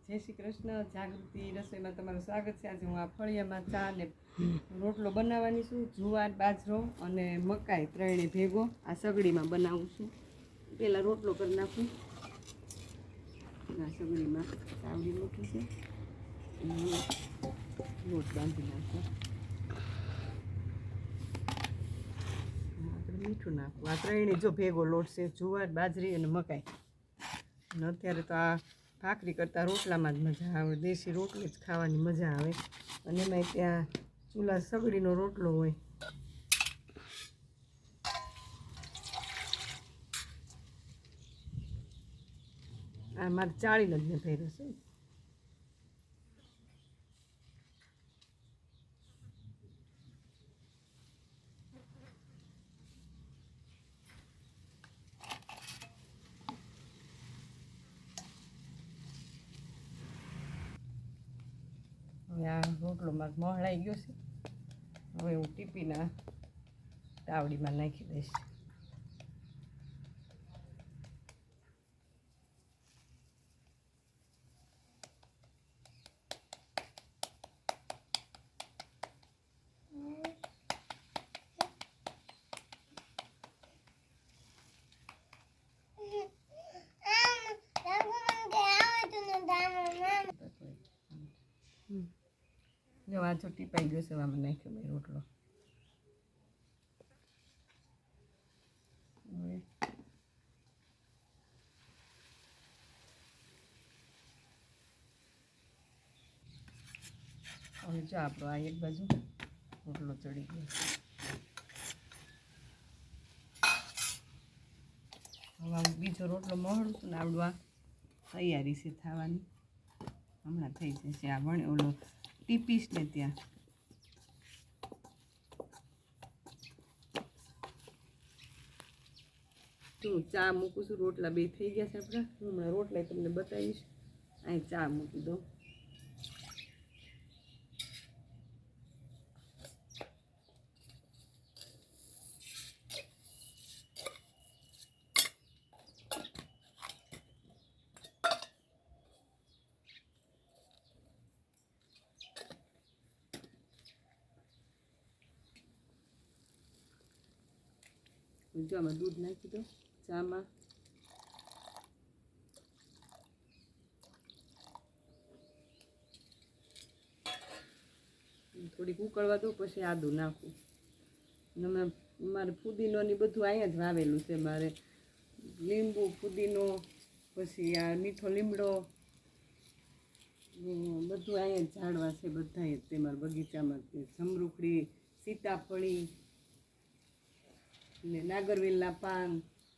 જય શ્રી કૃષ્ણ. જાગૃતિ રસોઈમાં તમારું સ્વાગત છે. આજે હું આ ફળિયામાં ચા ને રોટલો બનાવવાની છું. જુવાર, બાજરો અને મકાઈ ત્રણે ભેગો આ સગડીમાં બનાવું છું. પહેલાં રોટલો કરી નાખું. આ સગડીમાં તાવડી મૂકી છે અને લોટ બાંધી નાખું. આપણે મીઠું નાખવું. આ ત્રણે જો ભેગો લોટ છે, જુવાર, બાજરી અને મકાઈ. અને અત્યારે તો આ ભાખરી કરતાં રોટલામાં જ મજા આવે. દેશી રોટલી જ ખાવાની મજા આવે. અને એમાં ત્યાં ચૂલા સગડીનો રોટલો હોય. આ મારે ચાળીને જ મેં ભર્યો છે. હવે આ રોટલો મારે મોહળાઈ ગયો છે. હવે હું ટીપીના તાવડીમાં નાખી દઈશ. જો આ જો ટીપાઈ ગયો છે. આમાં નાખ્યો મેં રોટલો. હવે જો આપણો આ એક બાજુ રોટલો ચડી ગયો. હવે બીજો રોટલો મોહળું છું ને આવડું આ તૈયારી છે થવાની. હમણાં થઈ જશે. આ વણે ઓલો ટીપીશ ને ત્યાં શું ચા મૂકું છું. રોટલા બે થઈ ગયા છે આપણા. હું હમણાં રોટલા તમને બતાવીશ. અહીં ચા મૂકી દો. જો આમાં દૂધ નાખી દો ચામાં. થોડીક ઉકળવા દો પછી આદું નાખું. અને મારે ફુદીનો ને બધું અહીંયા જ વાવેલું છે. મારે લીંબુ, ફુદીનો, પછી આ મીઠો લીમડો બધું અહીંયા જ ઝાડવા છે. બધા તે મારા બગીચામાં જમરૂખડી, સીતાફળી ને નાગરવેલના પાન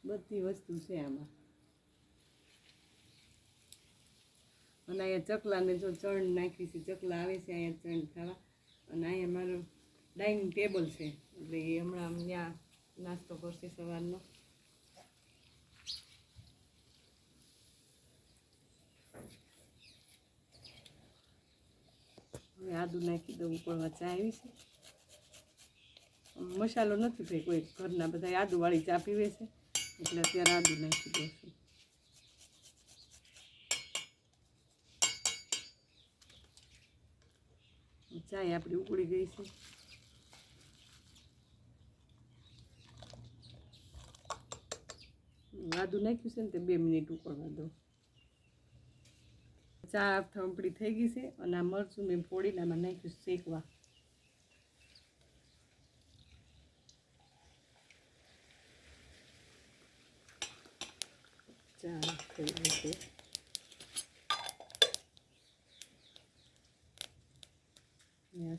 બધી વસ્તુ છે આમાં. અને અહીંયા ચકલાને જો ચણ નાખી છે. ચકલા આવે છે અહીંયા ચણ ખાવા. અને અહીંયા મારું ડાઇનિંગ ટેબલ છે. એટલે એ હમણાં ત્યાં નાસ્તો કરશે સવારનો. હવે આદુ નાખી દઉં. ઉકળવા ચા આવી છે. મસાલો નથી ભાઈ. કોઈ ઘરના બધા આદુવાળી ચા પીવે છે એટલે અત્યારે આદુ નાખી દઉં છું. ચાય આપણી ઉકળી ગઈ છે. આદુ નાખ્યું છે ને તે 2 મિનિટ ઉકળવા દો. ચા થંપડી થઈ ગઈ છે. અને આ મરચું મેં ફોડીને આમાં નાખ્યું શેકવા. ચા થઈ ગઈ છે.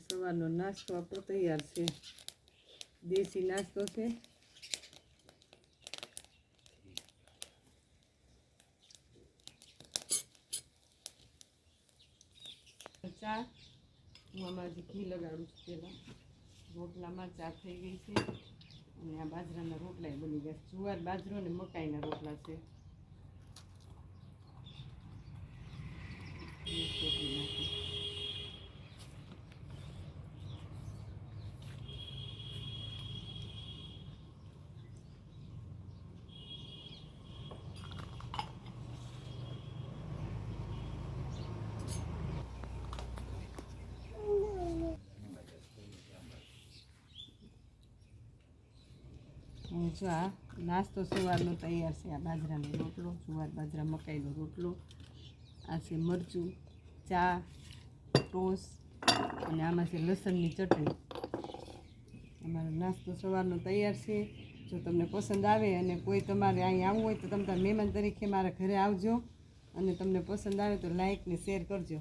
સવારનો નાસ્તો આપણો તૈયાર છે. દેશી નાસ્તો છે. ચા હું આમાં હજી ઘી લગાડું છું. પહેલાં રોટલામાં ચા થઈ ગઈ છે. અને આ બાજરાના રોટલા બની ગયા. જુવાર, બાજરો અને મકાઈના રોટલા છે. અને જો આ નાસ્તો સવારનો તૈયાર છે. આ બાજરાનો રોટલો, જુવાર બાજરા મકાઈનો રોટલો, આ છે મરચું, ચા, ટોસ અને આમાં છે લસણની ચટણી. અમારો નાસ્તો સવારનો તૈયાર છે. જો તમને પસંદ આવે અને કોઈ તમારે અહીં આવવું હોય તો તમે મહેમાન તરીકે મારા ઘરે આવજો અને તમને પસંદ આવે તો લાઈક ને શેર કરજો.